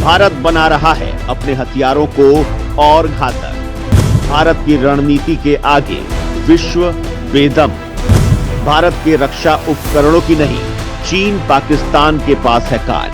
भारत बना रहा है अपने हथियारों को और घातक। भारत की रणनीति के आगे विश्व बेदम। भारत के रक्षा उपकरणों की नहीं, चीन पाकिस्तान के पास है काट।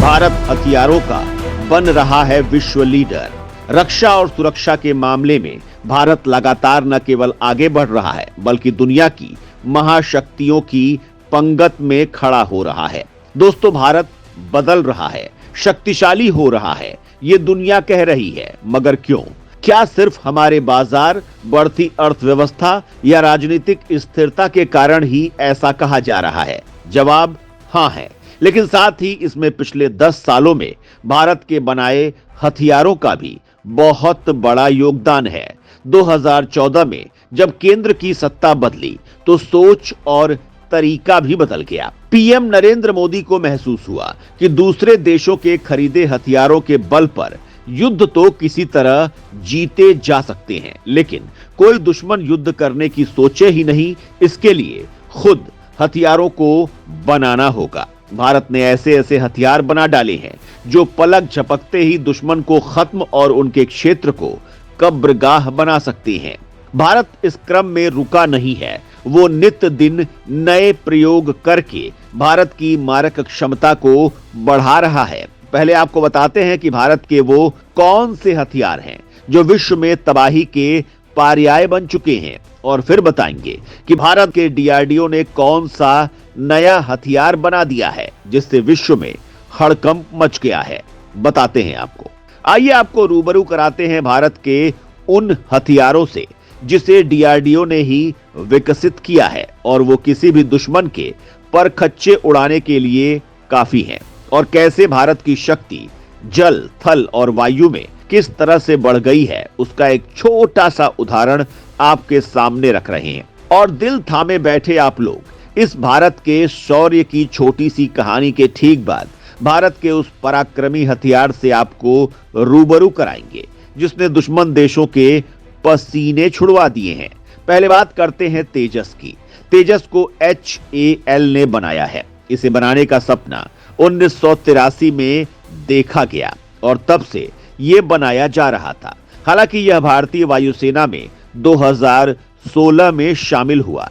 भारत हथियारों का बन रहा है विश्व लीडर। रक्षा और सुरक्षा के मामले में भारत लगातार न केवल आगे बढ़ रहा है बल्कि दुनिया की महाशक्तियों की पंगत में खड़ा हो रहा है। दोस्तों, भारत बदल रहा है, शक्तिशाली हो रहा है, ये दुनिया कह रही है, मगर क्यों? क्या सिर्फ हमारे बाजार, बढ़ती अर्थव्यवस्था या राजनीतिक स्थिरता के कारण ही ऐसा कहा जा रहा है? जवाब हां है, लेकिन साथ ही इसमें पिछले 10 सालों में भारत के बनाए हथियारों का भी बहुत बड़ा योगदान है। 2014 में जब केंद्र की सत्ता बदली तो सोच और तरीका भी बदल गया। पीएम नरेंद्र मोदी को महसूस हुआ कि दूसरे देशों के खरीदे हथियारों के बल पर युद्ध तो किसी तरह जीते जा सकते हैं, लेकिन कोई दुश्मन युद्ध करने की सोचे ही नहीं। इसके लिए खुद हथियारों को बनाना होगा। भारत ने ऐसे ऐसे हथियार बना डाले हैं जो पलक झपकते ही दुश्मन को खत्म और उनके क्षेत्र को कब्रगाह बना सकते हैं। भारत इस क्रम में रुका नहीं है, वो नित्य दिन नए प्रयोग करके भारत की मारक क्षमता को बढ़ा रहा है। पहले आपको बताते हैं कि भारत के वो कौन से हथियार हैं जो विश्व में तबाही के पर्याय बन चुके हैं, और फिर बताएंगे कि भारत के डीआरडीओ ने कौन सा नया हथियार बना दिया है जिससे विश्व में हड़कंप मच गया है। बताते हैं आपको। आइए आपको रूबरू कराते हैं भारत के उन हथियारों से जिसे डीआरडीओ ने ही विकसित किया है और वो किसी भी दुश्मन के परखच्चे उड़ाने के लिए काफी हैं, और कैसे भारत की शक्ति जल, थल और वायु में किस तरह से बढ़ गई है, उसका एक छोटा सा उदाहरण आपके सामने रख रहे हैं। और दिल थामे बैठे आप लोग इस भारत के शौर्य की छोटी सी कहानी के ठीक बाद भारत के उस पराक्रमी हथियार से आपको रूबरू कराएंगे जिसने दुश्मन देशों के पसीने छुड़वा दिए हैं। पहले बात करते हैं तेजस की। तेजस को HAL ने बनाया है। इसे बनाने का सपना 1983 में देखा गया और तब से यह बनाया जा रहा था। हालांकि यह भारतीय वायुसेना में 2016 में शामिल हुआ।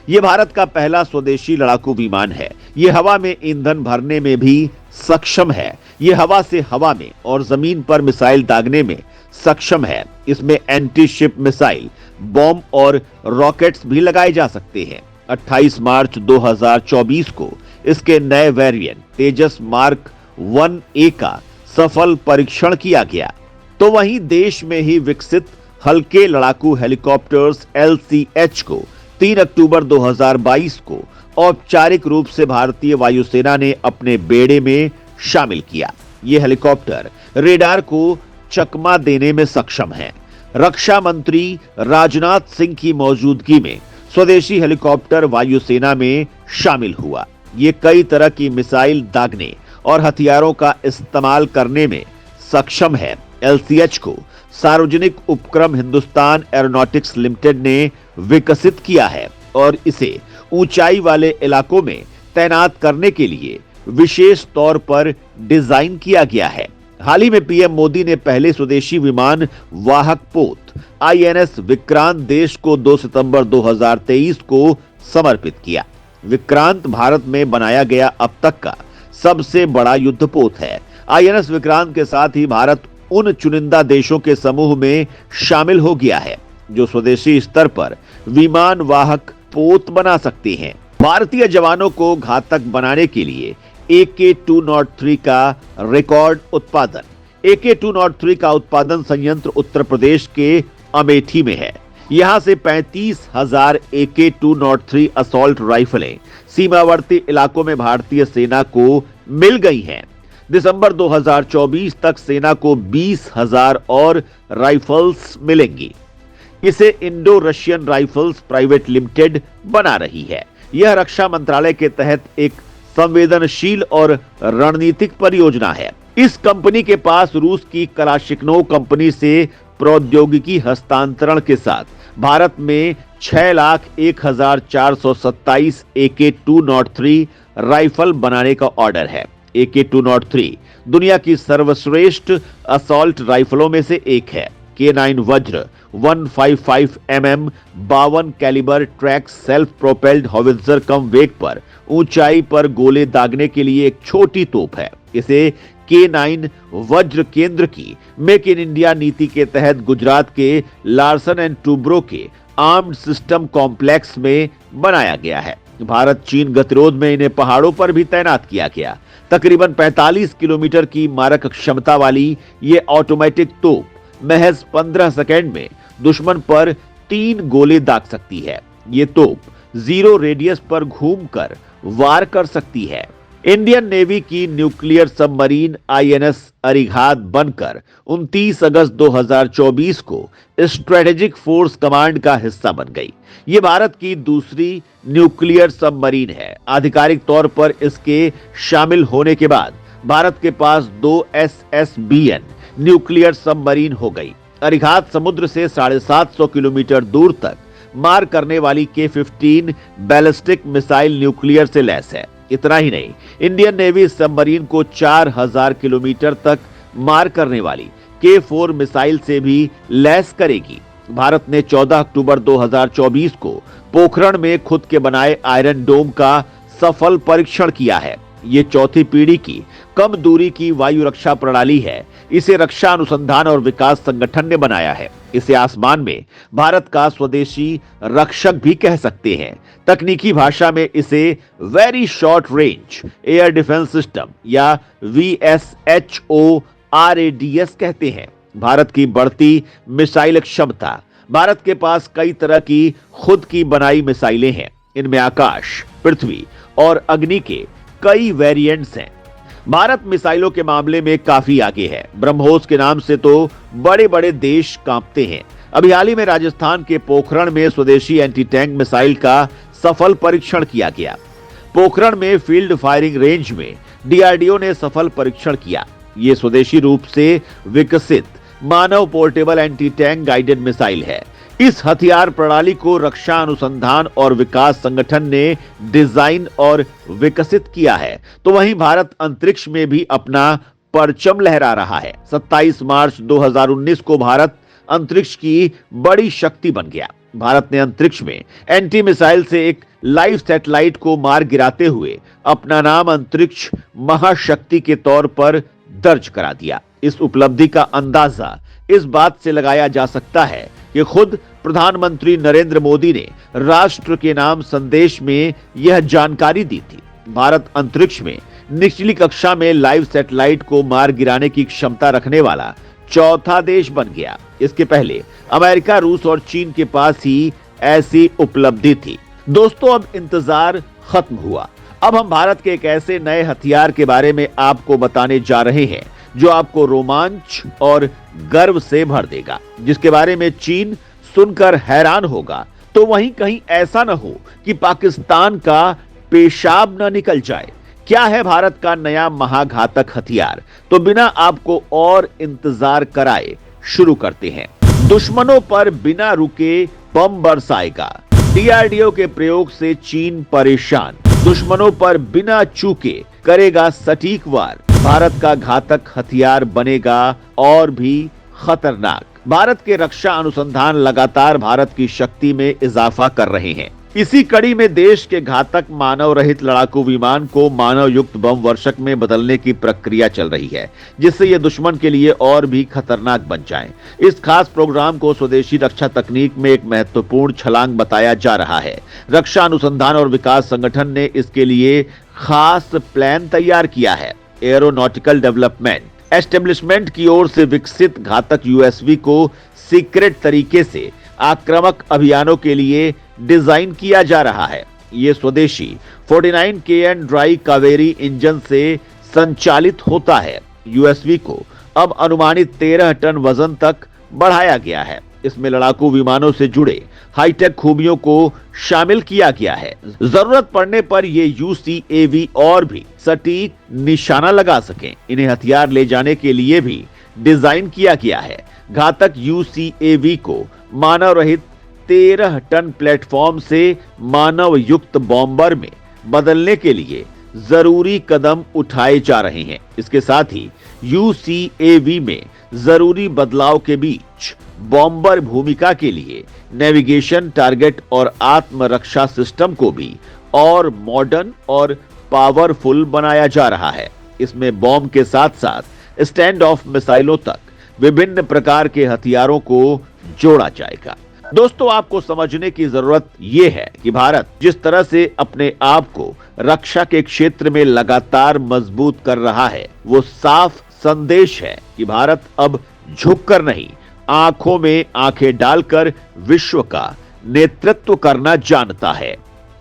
यह भारत का पहला स्वदेशी लड़ाकू विमान है। यह हवा में ईंधन भरने में भी सक्षम है। यह हवा से हवा में और जमीन पर मिसाइल दागने में सक्षम है। इसमें एंटी शिप मिसाइल, बॉम्ब और रॉकेट्स भी लगाए जा सकते हैं। 28 मार्च 2024 को इसके नए वेरिएंट तेजस मार्क 1A का सफल परीक्षण किया गया। तो वहीं देश में ही विकसित हल्के लड़ाकू हेलीकॉप्टर्स LCH को 3 अक्टूबर 2022 को औपचारिक रूप से भारतीय वायुसेना ने अपने बेड़े में शामिल किया। ये हेलीकॉप्टर रेडार को चकमा देने में सक्षम है। रक्षा मंत्री राजनाथ सिंह की मौजूदगी में स्वदेशी हेलीकॉप्टर वायुसेना में शामिल हुआ। ये कई तरह की मिसाइल दागने और हथियारों का इस्तेमाल करने में सक्षम है। LCH को सार्वजनिक उपक्रम हिंदुस्तान एरोनॉटिक्स लिमिटेड ने विकसित किया है और इसे ऊंचाई वाले इलाकों में तैनात करने के लिए विशेष तौर पर डिजाइन किया गया है। हाल ही में पीएम मोदी ने पहले स्वदेशी विमान वाहक पोत INS विक्रांत देश को 2 सितंबर 2023 को समर्पित किया। विक्रांत भारत में बनाया गया अब तक का सबसे बड़ा युद्धपोत है। INS विक्रांत के साथ ही भारत उन चुनिंदा देशों के समूह में शामिल हो गया है जो स्वदेशी स्तर पर विमान वाहक पोत बना सकते हैं। भारतीय जवानों को घातक बनाने के लिए AK-203 का रिकॉर्ड उत्पादन। AK-203 का उत्पादन संयंत्र उत्तर प्रदेश के अमेठी में है। यहां से 35,000 AK-203 असॉल्ट राइफलें सीमावर्ती इलाकों में भारतीय सेना को मिल गई हैं। दिसंबर 2024 तक सेना को 20,000 और राइफल्स मिलेंगी। इसे Indo Russian rifles private limited बना रही है। यह रक्षा मंत्रालय के तहत एक संवेदनशील और रणनीतिक परियोजना है। इस कंपनी के पास रूस की कलाशिकनोव कंपनी से प्रौद्योगिकी हस्तांतरण के साथ भारत में 6,01,427 AK-203 राइफल बनाने का ऑर्डर है। AK-203 दुनिया की सर्वश्रेष्ठ असॉल्ट राइफलों में से एक है। K9 वज्र 155 mm 52 calibre track self propelled howitzer कम वेग पर ऊंचाई पर गोले दागने के लिए एक छोटी तोप है। इसे K9 वज्र केंद्र की मेक इन इंडिया नीति के तहत गुजरात के लार्सन एंड टूब्रो के आर्म्ड सिस्टम कॉम्प्लेक्स में बनाया गया है। भारत चीन गतिरोध में इन्हें पहाड़ों पर भी तैनात किया गया। तकरीबन 45 किलोमीटर की मारक क्षमता वाली ये ऑटोमेटिक तोप महज 15 सेकेंड में दुश्मन पर 3 गोले दाग सकती है। ये तोप 0 रेडियस पर घूमकर वार कर सकती है। इंडियन नेवी की न्यूक्लियर सबमरीन INS अरिघात बनकर 29 अगस्त 2024 को स्ट्रेटेजिक फोर्स कमांड का हिस्सा बन गई। ये भारत की दूसरी न्यूक्लियर सबमरीन है। आधिकारिक तौर पर इसके शामिल होने के बाद भारत के पास 2 SSBN न्यूक्लियर सबमरीन हो गई। अरिघात समुद्र से 750 किलोमीटर दूर तक मार करने वाली K-15 बैलिस्टिक मिसाइल न्यूक्लियर से लैस है। इतना ही नहीं, इंडियन नेवी इस सबमरीन को 4000 किलोमीटर तक मार करने वाली K-4 मिसाइल से भी लैस करेगी। भारत ने 14 अक्टूबर 2024 को पोखरण में खुद के बनाए आयरन डोम का सफल परीक्षण किया है। ये चौथी पीढ़ी की कम दूरी की वायु रक्षा प्रणाली है। इसे रक्षा अनुसंधान और विकास संगठन ने बनाया है। इसे आसमान में भारत का स्वदेशी रक्षक भी कह सकते हैं। तकनीकी भाषा में इसे very short range air defence system या VSHORADS कहते हैं। भारत की बढ़ती मिसाइल क्षमता। भारत के पास कई तरह की खुद की बनाई मिसाइलें हैं। इनमें आकाश, पृथ्वी और अग्नि के कई वेरिएंट्स हैं। भारत मिसाइलों के मामले में काफी आगे है। ब्रह्मोस के नाम से तो बड़े बड़े देश कांपते हैं। अभी हाल ही में राजस्थान के पोखरण में स्वदेशी एंटी टैंक मिसाइल का सफल परीक्षण किया गया। पोखरण में फील्ड फायरिंग रेंज में DRDO ने सफल परीक्षण किया। ये स्वदेशी रूप से विकसित मानव portable anti tank guided missile है। इस हथियार प्रणाली को रक्षा अनुसंधान और विकास संगठन ने डिजाइन और विकसित किया है। तो वहीं भारत अंतरिक्ष में भी अपना परचम लहरा रहा है। 27 मार्च 2019 को भारत अंतरिक्ष की बड़ी शक्ति बन गया। भारत ने अंतरिक्ष में एंटी मिसाइल से एक लाइव सैटेलाइट को मार गिराते हुए अपना नाम अंतरिक्ष महाशक्ति के तौर पर दर्ज करा दिया। इस उपलब्धि का अंदाजा इस बात से लगाया जा सकता है कि खुद प्रधानमंत्री नरेंद्र मोदी ने राष्ट्र के नाम संदेश में यह जानकारी दी थी। भारत अंतरिक्ष में निचली कक्षा में लाइव सैटेलाइट को मार गिराने की क्षमता रखने वाला चौथा देश बन गया। इसके पहले अमेरिका, रूस और चीन के पास ही ऐसी उपलब्धि थी। दोस्तों, अब इंतजार खत्म हुआ। अब हम भारत के एक ऐसे नए हथियार के बारे में आपको बताने जा रहे हैं जो आपको रोमांच और गर्व से भर देगा, जिसके बारे में चीन सुनकर हैरान होगा। तो वहीं कहीं ऐसा न हो कि पाकिस्तान का पेशाब न निकल जाए। क्या है भारत का नया महाघातक हथियार? तो बिना आपको और इंतजार कराए शुरू करते हैं। दुश्मनों पर बिना रुके बम बरसाएगा। DRDO के प्रयोग से चीन परेशान। दुश्मनों पर बिना चूके करेगा सटीक वार। भारत का घातक हथियार बनेगा और भी खतरनाक। भारत के रक्षा अनुसंधान लगातार भारत की शक्ति में इजाफा कर रहे हैं। इसी कड़ी में देश के घातक मानव रहित लड़ाकू विमान को मानव युक्त बम वर्षक में बदलने की प्रक्रिया चल रही है, जिससे ये दुश्मन के लिए और भी खतरनाक बन जाएं। इस खास प्रोग्राम को स्वदेशी रक्षा तकनीक में एक महत्वपूर्ण छलांग बताया जा रहा है। रक्षा अनुसंधान और विकास संगठन ने इसके लिए खास प्लान तैयार किया है। एरोनॉटिकल डेवलपमेंट एस्टेब्लिशमेंट की ओर से विकसित घातक USV को सीक्रेट तरीके से आक्रामक अभियानों के लिए डिजाइन किया जा रहा है। ये स्वदेशी 49 KN ड्राई कावेरी इंजन से संचालित होता है। USV को अब अनुमानित 13 टन वजन तक बढ़ाया गया है। इसमें लड़ाकू विमानों से जुड़े हाईटेक खूबियों को शामिल किया गया है। जरूरत पड़ने पर ये UCAV और भी सटीक निशाना लगा सकें। इन्हें हथियार ले जाने के लिए भी डिजाइन किया गया है। घातक UCAV को मानव रहित 13 टन प्लेटफॉर्म से मानव युक्त बॉम्बर में बदलने के लिए जरूरी कदम उठाए जा रहे हैं। इसके साथ ही UCAV में जरूरी बदलाव के बीच बॉम्बर भूमिका के लिए नेविगेशन, टारगेट और आत्मरक्षा सिस्टम को भी और मॉडर्न और पावरफुल बनाया जा रहा है। इसमें बॉम्ब के साथ साथ स्टैंड ऑफ मिसाइलों तक विभिन्न प्रकार के हथियारों को जोड़ा जाएगा। दोस्तों, आपको समझने की जरूरत यह है कि भारत जिस तरह से अपने आप को रक्षा के क्षेत्र में लगातार मजबूत कर रहा है, वो साफ संदेश है कि भारत अब झुककर नहीं, आंखों में आंखें डालकर विश्व का नेतृत्व करना जानता है।